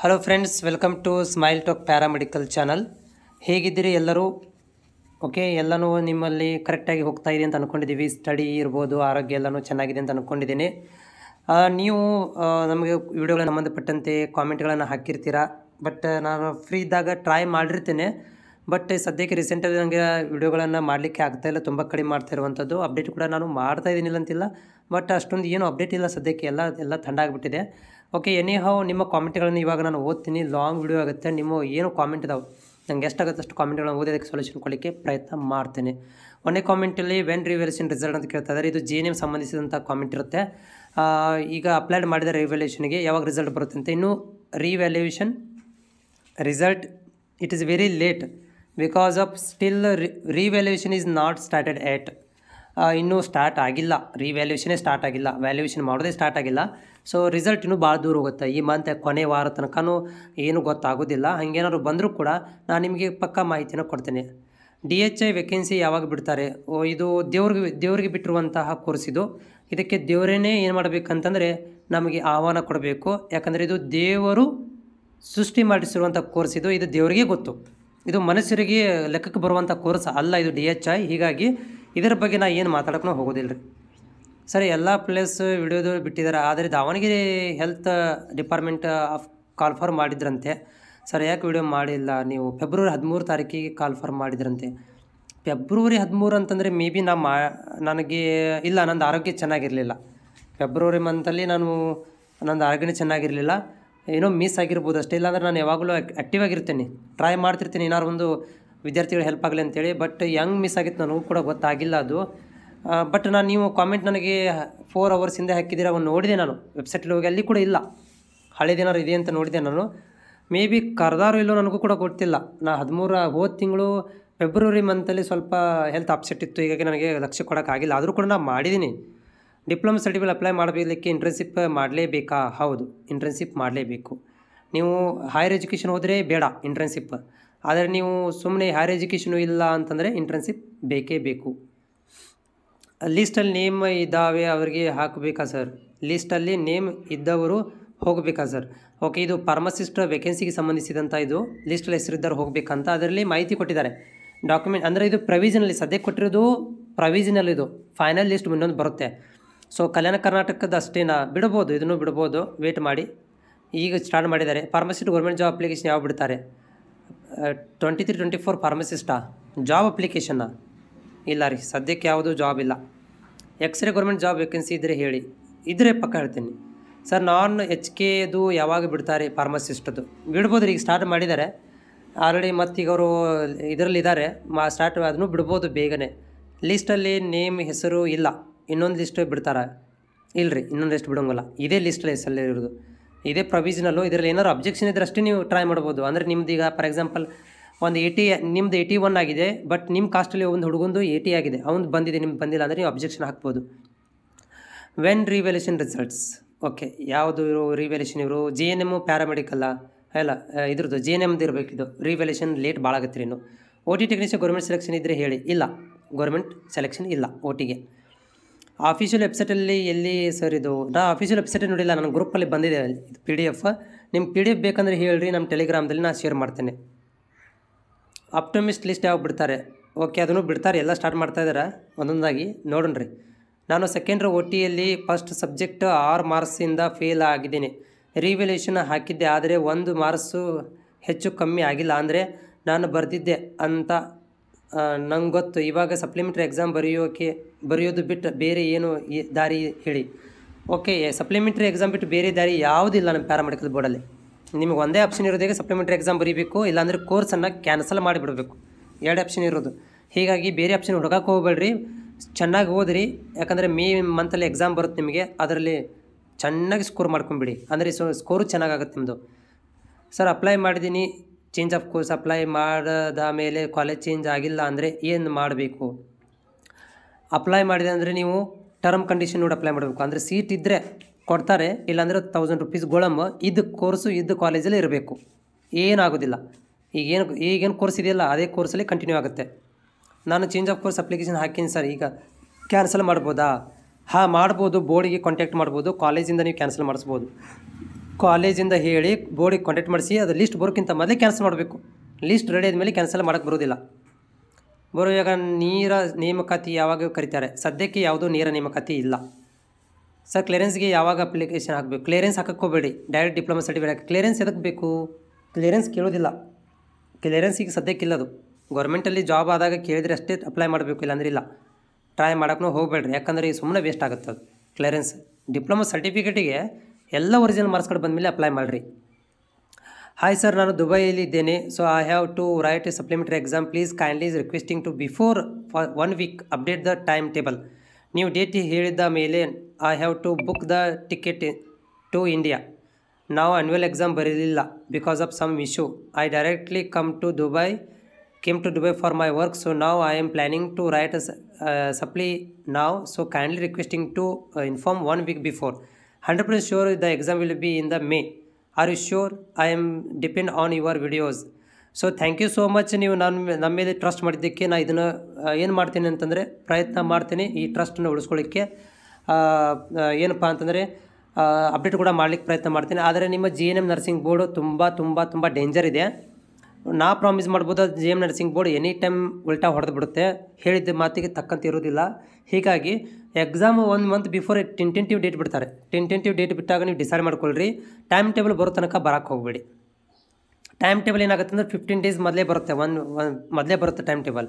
Hello friends, welcome to smile talk paramedical channel. ಹೇಗಿದ್ದೀರಿ ಎಲ್ಲರೂ? Okay, ಎಲ್ಲನೂ ನಿಮ್ಮಲ್ಲಿ ಕರೆಕ್ಟಾಗಿ ಹೋಗ್ತಾ ಇದೆ ಅಂತ ಅಂದ್ಕೊಂಡಿದ್ದೀವಿ. ಸ್ಟಡಿ ಇರ್ಬೋದು, ಆರೋಗ್ಯ ಎಲ್ಲನೂ ಚೆನ್ನಾಗಿದೆ ಅಂತ ಅಂದ್ಕೊಂಡಿದ್ದೀನಿ. ನೀವು ನಮಗೆ ವಿಡಿಯೋಗಳ ಸಂಬಂಧಪಟ್ಟಂತೆ ಕಾಮೆಂಟ್ಗಳನ್ನು ಹಾಕಿರ್ತೀರಾ. ಬಟ್ ನಾನು ಫ್ರೀ ಇದ್ದಾಗ ಟ್ರೈ ಮಾಡಿರ್ತೇನೆ. ಬಟ್ ಸದ್ಯಕ್ಕೆ ರೀಸೆಂಟಾಗಿ ನನಗೆ ವಿಡಿಯೋಗಳನ್ನು ಮಾಡಲಿಕ್ಕೆ ಆಗ್ತಾಯಿಲ್ಲ, ತುಂಬ ಕಡಿಮೆ ಮಾಡ್ತಾ ಇರುವಂಥದ್ದು. ಅಪ್ಡೇಟ್ ಕೂಡ ನಾನು ಮಾಡ್ತಾ ಇದ್ದೀನಿಲ್ಲ ಅಂತಿಲ್ಲ, ಬಟ್ ಅಷ್ಟೊಂದು ಏನು ಅಪ್ಡೇಟ್ ಇಲ್ಲ ಸದ್ಯಕ್ಕೆ. ಎಲ್ಲ ಥಂಡ ಆಗಿಬಿಟ್ಟಿದೆ. ಓಕೆ, ಎನಿಹೌ ನಿಮ್ಮ ಕಾಮೆಂಟ್ಗಳನ್ನು ಇವಾಗ ನಾನು ಓದ್ತೀನಿ. ಲಾಂಗ್ ವಿಡಿಯೋ ಆಗುತ್ತೆ. ನಿಮ್ಮ ಏನು ಕಾಮೆಂಟ್ ಇದಾವೆ, ನಂಗೆ ಎಷ್ಟಾಗುತ್ತೆ ಅಷ್ಟು ಕಾಮೆಂಟ್ಗಳನ್ನು ಓದೋದಕ್ಕೆ ಸೊಲ್ಯೂಷನ್ ಕೊಡಲಿಕ್ಕೆ ಪ್ರಯತ್ನ ಮಾಡ್ತೇನೆ. ಒಂದೇ ಕಾಮೆಂಟಲ್ಲಿ ವೆನ್ ರಿವ್ಯಾಲ್ಯೂಷನ್ ರಿಸಲ್ಟ್ ಅಂತ ಕೇಳ್ತಾ ಇದ್ದಾರೆ. ಇದು JNM ಸಂಬಂಧಿಸಿದಂಥ ಕಾಮೆಂಟ್ ಇರುತ್ತೆ. ಈಗ ಅಪ್ಲೈಡ್ ಮಾಡಿದ ರಿವ್ಯಾಲ್ಯೂಷನ್ಗೆ ಯಾವಾಗ ರಿಸಲ್ಟ್ ಬರುತ್ತೆ ಅಂತ. ಇನ್ನು revaluation result it is very late because of still revaluation is not started yet. ಇನ್ನೂ ಸ್ಟಾರ್ಟ್ ಆಗಿಲ್ಲ, ರಿವ್ಯಾಲ್ಯೂಷನೇ ಸ್ಟಾರ್ಟ್ ಆಗಿಲ್ಲ, ವ್ಯಾಲ್ಯೂಷನ್ ಮಾಡೋದೇ ಸ್ಟಾರ್ಟ್ ಆಗಿಲ್ಲ. ಸೊ ರಿಸಲ್ಟ್ ಇನ್ನೂ ಭಾಳ ದೂರ ಹೋಗುತ್ತೆ. ಈ ಮಂತ್ ಕೊನೆ ವಾರ ತನಕನೂ ಏನೂ ಗೊತ್ತಾಗೋದಿಲ್ಲ. ಹಾಗೇನಾದ್ರು ಬಂದರೂ ಕೂಡ ನಾನು ನಿಮಗೆ ಪಕ್ಕಾ ಮಾಹಿತಿನ ಕೊಡ್ತೇನೆ. DHI ವೇಕೆನ್ಸಿ ಯಾವಾಗ ಬಿಡ್ತಾರೆ? ಇದು ದೇವ್ರಿಗೆ ಬಿಟ್ಟಿರುವಂತಹ ಕೋರ್ಸ್ ಇದು. ಇದಕ್ಕೆ ದೇವರೇನೇ ಏನು ಮಾಡಬೇಕಂತಂದರೆ ನಮಗೆ ಆಹ್ವಾನ ಕೊಡಬೇಕು. ಯಾಕಂದರೆ ಇದು ದೇವರು ಸೃಷ್ಟಿ ಮಾಡಿಸಿರುವಂಥ ಕೋರ್ಸ್ ಇದು. ಇದು ದೇವರಿಗೆ ಗೊತ್ತು. ಇದು ಮನುಷ್ಯರಿಗೆ ಲೆಕ್ಕಕ್ಕೆ ಬರುವಂಥ ಕೋರ್ಸ್ ಅಲ್ಲ ಇದು DHI. ಹೀಗಾಗಿ ಇದರ ಬಗ್ಗೆ ನಾನು ಏನು ಮಾತಾಡೋಕ್ಕೂ ಹೋಗೋದಿಲ್ಲ ರೀ. ಸರಿ, ಎಲ್ಲ ಪ್ಲೇಸ್ ವಿಡಿಯೋದು ಬಿಟ್ಟಿದ್ದಾರೆ. ಆದರೆ ದಾವಣಗೆರೆ ಹೆಲ್ತ್ ಡಿಪಾರ್ಟ್ಮೆಂಟ್ ಆಫ್ ಕಾಲ್ಫಾರ್ಮ್ ಮಾಡಿದ್ರಂತೆ. ಸರ್, ಯಾಕೆ ವಿಡಿಯೋ ಮಾಡಿಲ್ಲ ನೀವು? ಫೆಬ್ರವರಿ 13 ತಾರೀಕಿಗೆ ಕಾಲ್ಫಾರ್ಮ್ ಮಾಡಿದ್ರಂತೆ. ಫೆಬ್ರವರಿ 13 ಅಂತಂದರೆ ಮೇ ಬಿ ನನಗೆ ಇಲ್ಲ, ನಂದು ಆರೋಗ್ಯ ಚೆನ್ನಾಗಿರಲಿಲ್ಲ. ಫೆಬ್ರವರಿ ಮಂತಲ್ಲಿ ನಂದು ಆರೋಗ್ಯನೇ ಚೆನ್ನಾಗಿರಲಿಲ್ಲ. ಏನೋ ಮಿಸ್ ಆಗಿರ್ಬೋದು ಅಷ್ಟೇ. ಇಲ್ಲಾಂದ್ರೆ ನಾನು ಯಾವಾಗಲೂ ಆ್ಯಕ್ಟಿವ್ ಆಗಿರ್ತೀನಿ, ಟ್ರೈ ಮಾಡ್ತಿರ್ತೀನಿ ಏನಾದ್ರು ಒಂದು ವಿದ್ಯಾರ್ಥಿಗಳು ಹೆಲ್ಪ್ ಆಗಲಿ ಅಂತೇಳಿ. ಬಟ್ ಹೆಂಗೆ ಮಿಸ್ ಆಗಿತ್ತು ನನಗೂ ಕೂಡ ಗೊತ್ತಾಗಿಲ್ಲ ಅದು. ಬಟ್ ನೀವು ಕಾಮೆಂಟ್ ನನಗೆ 4 ಅವರ್ಸ್ ಹಿಂದೆ ಹಾಕಿದ್ದೀರ, ಅವನು ನೋಡಿದೆ ನಾನು ವೆಬ್ಸೈಟಲ್ಲಿ ಹೋಗಿ. ಅಲ್ಲಿ ಕೂಡ ಇಲ್ಲ, ಹಳೇದೇನಾರು ಇದೆ ಅಂತ ನೋಡಿದೆ ನಾನು. ಮೇ ಬಿ ಕರೆದಾರೋ ಇಲ್ಲೋ ನನಗೂ ಕೂಡ ಗೊತ್ತಿಲ್ಲ. ನಾ 13 ಹೋದ ತಿಂಗಳು ಫೆಬ್ರವರಿ ಮಂತಲ್ಲಿ ಸ್ವಲ್ಪ ಹೆಲ್ತ್ ಅಪ್ಸೆಟ್ ಇತ್ತು. ಹೀಗಾಗಿ ನನಗೆ ಲಕ್ಷ್ಯ ಕೊಡೋಕ್ಕಾಗಿಲ್ಲ. ಆದರೂ ಕೂಡ ನಾನು ಮಾಡಿದ್ದೀನಿ. ಡಿಪ್ಲೊಮಾ ಸರ್ಟಿಫಿಕೇಟ್ ಅಪ್ಲೈ ಮಾಡಲಿಕ್ಕೆ ಇಂಟರ್ನ್ಶಿಪ್ ಮಾಡಲೇಬೇಕಾ? ಹೌದು, ಇಂಟರ್ನ್ಶಿಪ್ ಮಾಡಲೇಬೇಕು. ನೀವು ಹೈಯರ್ ಎಜುಕೇಷನ್ ಹೋದರೆ ಬೇಡ ಇಂಟರ್ನ್ಶಿಪ್. ಆದರೆ ನೀವು ಸುಮ್ಮನೆ ಹೈಯರ್ ಎಜುಕೇಷನು ಇಲ್ಲ ಅಂತಂದರೆ ಇಂಟರ್ನ್ಶಿಪ್ ಬೇಕೇ ಬೇಕು. ಲೀಸ್ಟಲ್ಲಿ ನೇಮ್ ಇದ್ದಾವೆ, ಅವರಿಗೆ ಹಾಕಬೇಕಾ ಸರ್? ಲೀಸ್ಟಲ್ಲಿ ನೇಮ್ ಇದ್ದವರು ಹೋಗಬೇಕಾ ಸರ್? ಓಕೆ, ಇದು ಫಾರ್ಮಸಿಸ್ಟ್ ವೇಕೆನ್ಸಿಗೆ ಸಂಬಂಧಿಸಿದಂಥ ಇದು ಲೀಸ್ಟಲ್ಲಿ ಹೆಸರಿದ್ದರು ಹೋಗಬೇಕಂತ ಅದರಲ್ಲಿ ಮಾಹಿತಿ ಕೊಟ್ಟಿದ್ದಾರೆ. ಡಾಕ್ಯುಮೆಂಟ್ ಅಂದರೆ ಇದು ಪ್ರೊವಿಷನಲ್ಲಿ ಸದ್ಯಕ್ಕೆ ಕೊಟ್ಟಿರೋದು, ಪ್ರೊವಿಷನಲ್. ಇದು ಫೈನಲ್ ಲಿಸ್ಟ್ ಮುಂದೊಂದು ಬರುತ್ತೆ. ಸೊ ಕಲ್ಯಾಣ ಕರ್ನಾಟಕದ ಅಷ್ಟೇನಾ? ಬಿಡ್ಬೋದು, ಇದನ್ನು ಬಿಡ್ಬೋದು. ವೇಟ್ ಮಾಡಿ. ಈಗ ಸ್ಟಾರ್ಟ್ ಮಾಡಿದ್ದಾರೆ. ಫಾರ್ಮಸಿಸ್ಟ್ ಗೌರ್ಮೆಂಟ್ ಜಾಬ್ ಅಪ್ಲಿಕೇಶನ್ ಯಾವ ಬಿಡ್ತಾರೆ? 23-24 ಫಾರ್ಮಸಿಸ್ಟಾ ಜಾಬ್ ಅಪ್ಲಿಕೇಶನ್ನ? ಇಲ್ಲ ರೀ, ಸದ್ಯಕ್ಕೆ ಯಾವುದೂ ಜಾಬ್ ಇಲ್ಲ. ಎಕ್ಸ್ರೇ ಗೌರ್ಮೆಂಟ್ ಜಾಬ್ ವೇಕೆನ್ಸಿ ಇದ್ದರೆ ಹೇಳಿ. ಇದ್ರೆ ಪಕ್ಕ ಹೇಳ್ತೀನಿ ಸರ್. HKದು ಯಾವಾಗ ಬಿಡ್ತಾರೆ ಫಾರ್ಮಸಿಸ್ಟದು? ಬಿಡ್ಬೋದು ರೀ, ಈಗ ಸ್ಟಾರ್ಟ್ ಮಾಡಿದ್ದಾರೆ ಆಲ್ರೆಡಿ. ಮತ್ತು ಈಗ ಅವರು ಇದರಲ್ಲಿದ್ದಾರೆ, ಸ್ಟಾರ್ಟ್ ಅದನ್ನು ಬಿಡ್ಬೋದು ಬೇಗನೆ. ಲೀಸ್ಟಲ್ಲಿ ನೇಮ್ ಹೆಸರು ಇಲ್ಲ, ಇನ್ನೊಂದು ಲಿಸ್ಟ್ ಬಿಡ್ತಾರೆ? ಇಲ್ಲರಿ, ಇನ್ನೊಂದು ಲಿಸ್ಟ್ ಬಿಡೋಂಗಿಲ್ಲ. ಇದೇ ಲಿಸ್ಟಲ್ಲಿ ಹೆಸರಲ್ಲಿ ಇರೋದು, ಇದೇ ಪ್ರೊವಿಷನಲ್ಲು. ಇದರಲ್ಲಿ ಏನಾದ್ರು ಅಬ್ಜೆಕ್ಷನ್ ಇದ್ರೆ ಅಷ್ಟೇ ನೀವು ಟ್ರೈ ಮಾಡ್ಬೋದು. ಅಂದರೆ ನಿಮ್ದು ಈಗ ಫಾರ್ ಎಕ್ಸಾಂಪಲ್ ಒಂದು 80, ನಿಮ್ದು 81 ಆಗಿದೆ, ಬಟ್ ನಿಮ್ಮ ಕಾಸ್ಟಲ್ಲಿ ಒಂದು ಹುಡುಗಂದು 80 ಆಗಿದೆ, ಅವ್ನು ಬಂದಿದೆ, ನಿಮ್ಗೆ ಬಂದಿಲ್ಲ ಅಂದರೆ ನೀವು ಅಬ್ಜೆಕ್ಷನ್ ಹಾಕ್ಬೋದು. When revaluation results? ಓಕೆ, ಯಾವುದು ರಿವ್ಯಾಲ್ಯೂಷನ್? ಇವರು JNM ಪ್ಯಾರಾಮೆಡಿಕಲ್ಲ, ಅಲ್ಲ ಇದ್ರದ್ದು JNMದು ಇರಬೇಕು. ಇದು ರಿವ್ಯಾಲ್ಯೂಷನ್ ಲೇಟ್ ಭಾಳ ಆಗುತ್ತೆ ರೀ. ಇನ್ನು OT ಟೆಕ್ನಿಷಿಯನ್ ಗೌರ್ಮೆಂಟ್ ಸೆಲೆಕ್ಷನ್ ಇದ್ದರೆ ಹೇಳಿ. ಇಲ್ಲ, ಗೌರ್ಮೆಂಟ್ ಸೆಲೆಕ್ಷನ್ ಇಲ್ಲ OTಗೆ. ಆಫೀಷಿಯಲ್ ವೆಬ್ಸೈಟಲ್ಲಿ ಎಲ್ಲಿ ಸರ್ ಇದು? ನಾ ಆಫೀಷಿಯಲ್ ವೆಬ್ಸೈಟ್ ನೋಡಿಲ್ಲ, ನನ್ನ ಗ್ರೂಪಲ್ಲಿ ಬಂದಿದೆ ಇದು PDF. ನಿಮ್ಮ PDF ಬೇಕಂದರೆ ಹೇಳ್ರಿ, ನಮ್ಮ ಟೆಲಿಗ್ರಾಮ್ದಲ್ಲಿ ನಾನು ಶೇರ್ ಮಾಡ್ತೇನೆ. ಆಪ್ಟಮಿಸ್ಟ್ ಲಿಸ್ಟ್ ಯಾವಾಗ ಬಿಡ್ತಾರೆ? ಓಕೆ, ಅದನ್ನು ಬಿಡ್ತಾರೆ, ಎಲ್ಲ ಸ್ಟಾರ್ಟ್ ಮಾಡ್ತಾಯಿದ್ದಾರೆ ಒಂದೊಂದಾಗಿ ನೋಡೋಣ ರೀ. ನಾನು ಸೆಕೆಂಡ್ರಿ OTಯಲ್ಲಿ ಫಸ್ಟ್ ಸಬ್ಜೆಕ್ಟ್ 6 ಮಾರ್ಕ್ಸಿಂದ ಫೇಲ್ ಆಗಿದ್ದೀನಿ. ರಿವ್ಯಾಲ್ಯೂಷನ್ ಹಾಕಿದ್ದೆ, ಆದರೆ 1 ಮಾರ್ಕ್ಸು ಹೆಚ್ಚು ಕಮ್ಮಿ ಆಗಿಲ್ಲ. ಅಂದರೆ ನಾನು ಬರೆದಿದ್ದೆ ಅಂತ ನಂಗೆ ಗೊತ್ತು. ಇವಾಗ ಸಪ್ಲಿಮೆಂಟ್ರಿ ಎಕ್ಸಾಮ್ ಬರೆಯೋದು ಬಿಟ್ಟು ಬೇರೆ ಏನು ದಾರಿ ಹೇಳಿ? ಓಕೆ, ಸಪ್ಲಿಮೆಂಟ್ರಿ ಎಕ್ಸಾಮ್ ಬಿಟ್ಟು ಬೇರೆ ದಾರಿ ಯಾವುದಿಲ್ಲ ನಮ್ಮ ಪ್ಯಾರಾಮೆಡಿಕಲ್ ಬೋರ್ಡಲ್ಲಿ. ನಿಮಗೆ ಒಂದೇ ಆಪ್ಷನ್ ಇರೋದೇ ಸಪ್ಲಿಮೆಂಟ್ರಿ ಎಕ್ಸಾಮ್ ಬರೀಬೇಕು, ಇಲ್ಲಾಂದರೆ ಕೋರ್ಸನ್ನು ಕ್ಯಾನ್ಸಲ್ ಮಾಡಿಬಿಡಬೇಕು. 2 ಆಪ್ಷನ್ ಇರೋದು. ಹೀಗಾಗಿ ಬೇರೆ ಆಪ್ಷನ್ ಹುಡುಕಕ್ಕೆ ಹೋಗ್ಬೇಡ್ರಿ, ಚೆನ್ನಾಗಿ ಓದಿರಿ. ಯಾಕಂದರೆ ಮೇ ಮಂತಲ್ಲಿ ಎಕ್ಸಾಮ್ ಬರುತ್ತೆ ನಿಮಗೆ, ಅದರಲ್ಲಿ ಚೆನ್ನಾಗಿ ಸ್ಕೋರ್ ಮಾಡ್ಕೊಂಬಿಡಿ. ಅಂದರೆ ಸ್ಕೋರು ಚೆನ್ನಾಗಾಗುತ್ತೆ ನಿಮ್ಮದು. ಸರ್, ಅಪ್ಲೈ ಮಾಡಿದ್ದೀನಿ, ಚೇಂಜ್ ಆಫ್ ಕೋರ್ಸ್ ಅಪ್ಲೈ ಮಾಡಿದ ಮೇಲೆ ಕಾಲೇಜ್ ಚೇಂಜ್ ಆಗಿಲ್ಲ ಅಂದರೆ ಏನು ಮಾಡಬೇಕು? ಅಪ್ಲೈ ಮಾಡಿದೆ ಅಂದರೆ ನೀವು ಟರ್ಮ್ ಕಂಡೀಷನ್ ನೋಡಿ ಅಪ್ಲೈ ಮಾಡಬೇಕು. ಅಂದರೆ ಸೀಟ್ ಇದ್ದರೆ ಕೊಡ್ತಾರೆ, ಇಲ್ಲಾಂದರೆ 1000 ರೂಪೀಸ್ ಗೋಳಮ್ಮ. ಇದು ಕೋರ್ಸು ಇದು ಕಾಲೇಜಲ್ಲೇ ಇರಬೇಕು, ಏನಾಗೋದಿಲ್ಲ. ಈಗೇನು ಕೋರ್ಸ್ ಇದೆಯಲ್ಲ ಅದೇ ಕೋರ್ಸಲ್ಲಿ ಕಂಟಿನ್ಯೂ ಆಗುತ್ತೆ. ನಾನು ಚೇಂಜ್ ಆಫ್ ಕೋರ್ಸ್ ಅಪ್ಲಿಕೇಶನ್ ಹಾಕೀನಿ ಸರ್, ಈಗ ಕ್ಯಾನ್ಸಲ್ ಮಾಡ್ಬೋದಾ? ಹಾಂ ಮಾಡ್ಬೋದು, ಬೋರ್ಡಿಗೆ ಕಾಂಟ್ಯಾಕ್ಟ್ ಮಾಡ್ಬೋದು, ಕಾಲೇಜಿಂದ ನೀವು ಕ್ಯಾನ್ಸಲ್ ಮಾಡಿಸ್ಬೋದು. ಕಾಲೇಜಿಂದ ಹೇಳಿ ಬೋರ್ಡಿಗೆ ಕಾಂಟ್ಯಾಕ್ಟ್ ಮಾಡಿಸಿ ಅದು ಲಿಸ್ಟ್ ಬರೋಕ್ಕಿಂತ ಮೊದಲೇ ಕ್ಯಾನ್ಸಲ್ ಮಾಡಬೇಕು. ಲಿಸ್ಟ್ ರೆಡಿ ಆದಮೇಲೆ ಕ್ಯಾನ್ಸಲ್ ಮಾಡೋಕ್ಕೆ ಬರೋದಿಲ್ಲ. ಇವಾಗ ನೀರ ನೇಮಕಾತಿ ಯಾವಾಗ ಕರೀತಾರೆ? ಸದ್ಯಕ್ಕೆ ಯಾವುದೂ ನೀರ ನೇಮಕಾತಿ ಇಲ್ಲ ಸರ್. ಕ್ಲಿಯರೆನ್ಸ್ಗೆ ಯಾವಾಗ ಅಪ್ಲಿಕೇಶನ್ ಹಾಕಬೇಕು? ಕ್ಲಿಯರೆನ್ಸ್ ಹಾಕಕ್ಕೆ ಹೋಗಬೇಡಿ, ಡೈರೆಕ್ಟ್ ಡಿಪ್ಲೊಮಾ ಸರ್ಟಿಫಿಕೇಟ್. ಕ್ಲಿಯರೆನ್ಸ್ ಎದಕ್ಕೆ ಬೇಕು? ಕ್ಲಿಯರೆನ್ಸ್ ಕೇಳೋದಿಲ್ಲ. ಕ್ಲಿಯರೆನ್ಸ್ ಈಗ ಸದ್ಯಕ್ಕಿಲ್ಲದು. ಗೌರ್ಮೆಂಟಲ್ಲಿ ಜಾಬ್ ಆದಾಗ ಕೇಳಿದರೆ ಅಷ್ಟೇ ಅಪ್ಲೈ ಮಾಡಬೇಕು, ಇಲ್ಲಾಂದ್ರೆ ಇಲ್ಲ. ಟ್ರೈ ಮಾಡೋಕ್ಕೂ ಹೋಗಬೇಡ್ರಿ, ಯಾಕಂದರೆ ಈಗ ಸುಮ್ಮನೆ ವೇಸ್ಟ್ ಆಗುತ್ತೆ ಅದು ಕ್ಲಿಯರೆನ್ಸ್. ಡಿಪ್ಲೊಮಾ ಸರ್ಟಿಫಿಕೇಟಿಗೆ ಎಲ್ಲ ಒರಿಜಿನಲ್ ಮಾರ್ಕ್ಸ್ ಕಾರ್ಡ್ ಬಂದಮೇಲೆ ಅಪ್ಲೈ ಮಾಡಿರಿ. ಹಾಯ್ ಸರ್, ನಾನು ದುಬೈಯಲ್ಲಿ ಇದ್ದೇನೆ. So I have to write a supplementary exam. Please kindly requesting to before 1 week update the time table. ನೀವು ಡೇಟ್ ಹೇಳಿದ ಮೇಲೆ I have to book the ticket to India. ನಾವು annual exam ಬರೀಲಿಲ್ಲ because of some issue. I directly came to Dubai for my work. So now I am planning to write a supply now. So kindly requesting to inform 1 week before. 100% sure the exam will be in the May. Are you sure? I am depend on your videos. So thank you so much. ನೀವು ನಮ್ಮ ಮೇಲೆ trust ಮಾಡಿದ್ದಕ್ಕೆ ನಾನು ಇದನ್ನು ಏನು ಮಾಡ್ತೀನಿ ಅಂತಂದರೆ ಪ್ರಯತ್ನ ಮಾಡ್ತೀನಿ ಈ ಟ್ರಸ್ಟನ್ನು ಉಳಿಸ್ಕೊಳ್ಳಿಕ್ಕೆ. ಏನಪ್ಪ ಅಂತಂದರೆ ಅಪ್ಡೇಟ್ ಕೂಡ ಮಾಡಲಿಕ್ಕೆ ಪ್ರಯತ್ನ ಮಾಡ್ತೀನಿ. ಆದರೆ ನಿಮ್ಮ GNM ನರ್ಸಿಂಗ್ ಬೋರ್ಡು ತುಂಬ ಡೇಂಜರ್ ಇದೆ. ನಾ ಪ್ರಾಮಿಸ್ ಮಾಡ್ಬೋದು, GNM nursing board any time ಉಲ್ಟಾ ಹೊಡೆದು ಬಿಡುತ್ತೆ, ಹೇಳಿದ್ದ ಮಾತಿಗೆ ತಕ್ಕಂತ ಇರೋದಿಲ್ಲ. ಹೀಗಾಗಿ exam 1 month before tentative date ಬಿಡ್ತಾರೆ. ಟೆಂಟೇಟಿವ್ ಡೇಟ್ ಬಿಟ್ಟಾಗ ನೀವು ಡಿಸೈಡ್ ಮಾಡ್ಕೊಳ್ರಿ. ಟೈಮ್ ಟೇಬಲ್ ಬರೋ ತನಕ ಬರೋಕ್ಕೆ ಹೋಗಬೇಡಿ. ಟೈಮ್ ಟೇಬಲ್ ಏನಾಗುತ್ತೆ ಅಂದರೆ 15 days ಮೊದಲೇ ಬರುತ್ತೆ, ಮೊದಲೇ ಬರುತ್ತೆ ಟೈಮ್ ಟೇಬಲ್.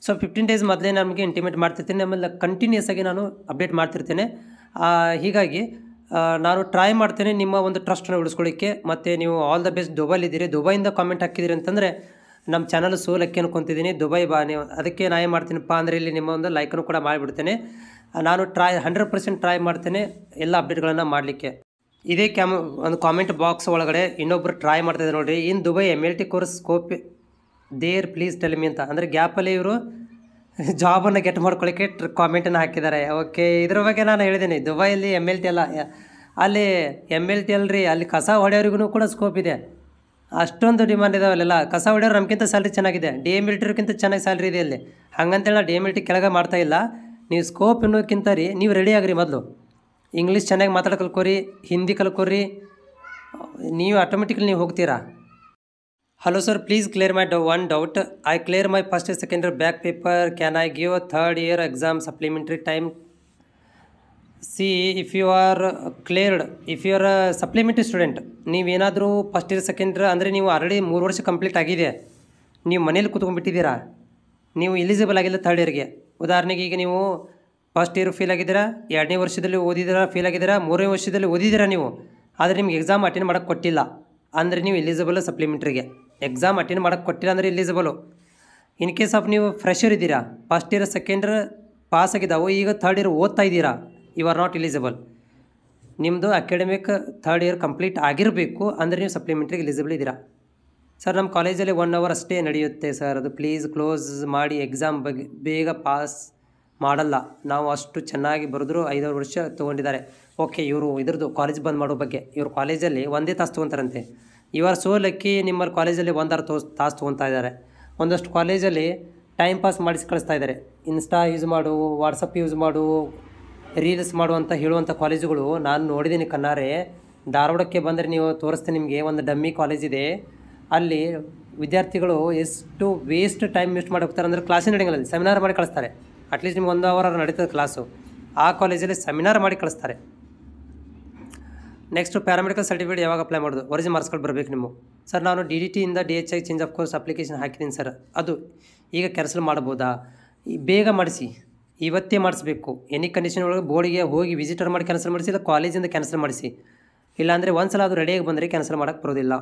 ಸೊ 15 days ಮೊದಲೇ ನಮಗೆ ಇಂಟಿಮೇಟ್ ಮಾಡ್ತಿರ್ತೀನಿ, ಆಮೇಲೆ ಕಂಟಿನ್ಯೂಸ್ ಆಗಿ ನಾನು ಅಪ್ಡೇಟ್ ಮಾಡ್ತಿರ್ತೇನೆ. ಹೀಗಾಗಿ ನಾನು ಟ್ರೈ ಮಾಡ್ತೇನೆ ನಿಮ್ಮ ಒಂದು ಟ್ರಸ್ಟನ್ನು ಉಳಿಸ್ಕೊಳ್ಳಿಕ್ಕೆ. ಮತ್ತು ನೀವು ಆಲ್ ದ ಬೆಸ್ಟ್. ದುಬೈಲಿದ್ದೀರಿ, ದುಬೈಯಿಂದ ಕಾಮೆಂಟ್ ಹಾಕಿದ್ದೀರಿ ಅಂತಂದರೆ ನಮ್ಮ ಚಾನಲ್ ಸೋಲಕ್ಕೆ ಅನ್ಕೊತಿದ್ದೀನಿ. ದುಬೈ ಬಾ ನೀವು, ಅದಕ್ಕೆ ನಾ ಏನು ಮಾಡ್ತೀನಪ್ಪ ಅಂದರೆ ಇಲ್ಲಿ ನಿಮ್ಮ ಒಂದು ಲೈಕನ್ನು ಕೂಡ ಮಾಡಿಬಿಡ್ತೇನೆ. ನಾನು 100% ಟ್ರೈ ಮಾಡ್ತೇನೆ ಎಲ್ಲ ಅಪ್ಡೇಟ್ಗಳನ್ನು ಮಾಡಲಿಕ್ಕೆ. ಇದೇ ಒಂದು ಕಾಮೆಂಟ್ ಬಾಕ್ಸ್ ಒಳಗಡೆ ಇನ್ನೊಬ್ಬರು ಟ್ರೈ ಮಾಡ್ತಾಯಿದ್ದಾರೆ ನೋಡಿರಿ, in Dubai MLT course scope there please tell me ಅಂತ. ಅಂದರೆ ಗ್ಯಾಪಲ್ಲಿ ಇವರು ಜಾಬನ್ನು ಗೆಟ್ ಮಾಡ್ಕೊಳ್ಳಿಕ್ಕೆ ಕಾಮೆಂಟನ್ನು ಹಾಕಿದ್ದಾರೆ. ಓಕೆ, ಇದ್ರ ಬಗ್ಗೆ ನಾನು ಹೇಳಿದ್ದೀನಿ. ದುಬೈಯಲ್ಲಿ MLT ಅಲ್ಲ, ಅಲ್ಲಿ MLT ಅಲ್ರಿ, ಅಲ್ಲಿ ಕಸ ಹೊಡೆಯೋರಿಗೂ ಕೂಡ ಸ್ಕೋಪ್ ಇದೆ. ಅಷ್ಟೊಂದು ಡಿಮಾಂಡ್ ಇದಾವಲ್ಲೆಲ್ಲ. ಕಸ ಹೊಡೆಯೋರು ನಮಗಿಂತ ಸ್ಯಾಲ್ರಿ ಚೆನ್ನಾಗಿದೆ, DMLTಗಿಂತ ಚೆನ್ನಾಗಿ ಸ್ಯಾಲ್ರಿ ಇದೆ ಅಲ್ಲಿ. ಹಾಗಂತೇಳಿ ನಾನು DMLT ಕೆಳಗೆ ಮಾಡ್ತಾಯಿಲ್ಲ. ನೀವು ಸ್ಕೋಪ್ ಅನ್ನೋಕ್ಕಿಂತ ರೀ ನೀವು ರೆಡಿ ಆಗಿರಿ. ಮೊದಲು ಇಂಗ್ಲೀಷ್ ಚೆನ್ನಾಗಿ ಮಾತಾಡೋ ಕಲ್ಕೋರಿ, ಹಿಂದಿ ಕಲ್ಕೋರಿ, ನೀವು ಆಟೋಮೆಟಿಕಲಿ ನೀವು ಹೋಗ್ತೀರಾ. Hello sir, please clear my one doubt. I clear my first and second year back paper. Can I give 3rd year exam supplementary time? See if you are cleared, if you are supplementary student, ನೀವೇನಾದರೂ first year second year ಅಂದರೆ ನೀವು already 3 ವರ್ಷ complete ಆಗಿದೆ, ನೀವು ಮನೇಲಿ ಕೂತ್ಕೊಂಡ್ಬಿಟ್ಟಿದ್ದೀರಾ, ನೀವು eligible ಆಗಿಲ್ಲ 3rd yearಗೆ. ಉದಾಹರಣೆಗೆ ಈಗ ನೀವು ಫಸ್ಟ್ ಇಯರ್ ಫೇಲ್ ಆಗಿದ್ದೀರಾ, 2ನೇ ವರ್ಷದಲ್ಲಿ ಓದಿದ್ದೀರಾ ಫೇಲ್ ಆಗಿದ್ದೀರಾ, 3ನೇ ವರ್ಷದಲ್ಲಿ ಓದಿದ್ದೀರಾ ನೀವು, ಆದರೆ ನಿಮ್ಗೆ ಎಕ್ಸಾಮ್ ಅಟೆಂಡ್ ಮಾಡೋಕ್ಕೆ ಕೊಟ್ಟಿಲ್ಲ ಅಂದರೆ ನೀವು ಎಲಿಜಿಬಲ್ ಸಪ್ಲಿಮೆಂಟ್ರಿಗೆ. ಎಕ್ಸಾಮ್ ಅಟೆಂಡ್ ಮಾಡೋಕ್ಕೆ ಕೊಟ್ಟಿಲ್ಲ ಅಂದರೆ ಎಲಿಜಿಬಲು. ಇನ್ ಕೇಸ್ ಆಫ್ ನೀವು ಫ್ರೆಷರ್ ಇದ್ದೀರಾ, first year second year pass ಆಗಿದ್ದಾವೆ, ಈಗ 3rd year ಓದ್ತಾ ಇದ್ದೀರಾ, ಯು ಆರ್ ನಾಟ್ ಎಲಿಜಿಬಲ್. ನಿಮ್ಮದು ಅಕಾಡೆಮಿಕ್ 3rd year ಕಂಪ್ಲೀಟ್ ಆಗಿರಬೇಕು, ಅಂದರೆ ನೀವು ಸಪ್ಲಿಮೆಂಟ್ರಿಗೆ ಎಲಿಜಿಬಲ್ ಇದ್ದೀರಾ. ಸರ್, ನಮ್ಮ ಕಾಲೇಜಲ್ಲಿ 1 hour ಅಷ್ಟೇ ನಡೆಯುತ್ತೆ ಸರ್, ಅದು ಪ್ಲೀಸ್ ಕ್ಲೋಸ್ ಮಾಡಿ. ಎಕ್ಸಾಮ್ ಬಗ್ಗೆ ಬೇಗ ಪಾಸ್ ಮಾಡಲ್ಲ, ನಾವು ಅಷ್ಟು ಚೆನ್ನಾಗಿ ಬರೆದ್ರು 5 ವರ್ಷ ತೊಗೊಂಡಿದ್ದಾರೆ. ಓಕೆ, ಇವರು ಇದ್ರದ್ದು ಕಾಲೇಜ್ ಬಂದ್ ಮಾಡೋ ಬಗ್ಗೆ, ಇವರು ಕಾಲೇಜಲ್ಲಿ 1 ತಾಸು ತೊಗೊತಾರಂತೆ. ಯು ಆರ್ ಸೋ ಲಕ್ಕಿ, ನಿಮ್ಮಲ್ಲಿ ಕಾಲೇಜಲ್ಲಿ 1 ತಾಸು ತೊಗೊತಾ ಇದ್ದಾರೆ. ಒಂದಷ್ಟು ಕಾಲೇಜಲ್ಲಿ ಟೈಮ್ ಪಾಸ್ ಮಾಡಿಸಿ ಕಳಿಸ್ತಾ ಇದ್ದಾರೆ. ಇನ್ಸ್ಟಾ ಯೂಸ್ ಮಾಡು, ವಾಟ್ಸಪ್ ಯೂಸ್ ಮಾಡು, ರೀಲ್ಸ್ ಮಾಡು ಅಂತ ಹೇಳುವಂಥ ಕಾಲೇಜುಗಳು ನಾನು ನೋಡಿದ್ದೀನಿ ಕಣ್ಣಾರೆ. ಧಾರವಾಡಕ್ಕೆ ಬಂದರೆ ನೀವು ತೋರಿಸ್ತೀನಿ ನಿಮಗೆ. ಒಂದು ಡಮ್ಮಿ ಕಾಲೇಜ್ ಇದೆ, ಅಲ್ಲಿ ವಿದ್ಯಾರ್ಥಿಗಳು ಎಷ್ಟು ವೇಸ್ಟ್ ಟೈಮ್ ವೇಸ್ಟ್ ಮಾಡಿ ಹೋಗ್ತಾರೆ ಅಂದರೆ ಕ್ಲಾಸಿನ ನಡೆಯಂಗಿಲ್ಲ, ಸೆಮಿನಾರ್ ಮಾಡಿ ಕಳಿಸ್ತಾರೆ. ಅಟ್ಲೀಸ್ಟ್ ನಿಮ್ಗೆ 1 hour ನಡೀತದೆ ಕ್ಲಾಸು, ಆ ಕಾಲೇಜಲ್ಲಿ ಸೆಮಿನಾರ್ ಮಾಡಿ ಕಳಿಸ್ತಾರೆ. ನೆಕ್ಸ್ಟು ಪ್ಯಾರಾಮೆಡಿಕಲ್ ಸರ್ಟಿಫಿಕೇಟ್ ಯಾವಾಗ ಅಪ್ಲೈ ಮಾಡೋದು? ಒರಿಜಿನಲ್ ಮಾರ್ಕ್ಸ್ಗಳು ಬರಬೇಕು ನಿಮ್ಮ. ಸರ್, ನಾನು DDT ಇಂದ DHI change of course application ಹಾಕಿದ್ದೀನಿ ಸರ್, ಅದು ಈಗ ಕ್ಯಾನ್ಸಲ್ ಮಾಡ್ಬೋದಾ? ಬೇಗ ಮಾಡಿಸಿ, ಇವತ್ತೇ ಮಾಡಿಸ್ಬೇಕು. ಎನಿ ಕಂಡೀಷನ್ ಒಳಗೆ ಬೋರ್ಡಿಗೆ ಹೋಗಿ ವಿಸಿಟರ್ ಮಾಡಿ ಕ್ಯಾನ್ಸಲ್ ಮಾಡಿಸಿ, ಇಲ್ಲ ಕಾಲೇಜಿಂದ ಕ್ಯಾನ್ಸಲ್ ಮಾಡಿಸಿ. ಇಲ್ಲಾಂದರೆ ಒಂದು ಸಲ ಅದು ರೆಡಿಯಾಗಿ ಬಂದರೆ ಕ್ಯಾನ್ಸಲ್ ಮಾಡೋಕ್ಕೆ ಬರೋದಿಲ್ಲ.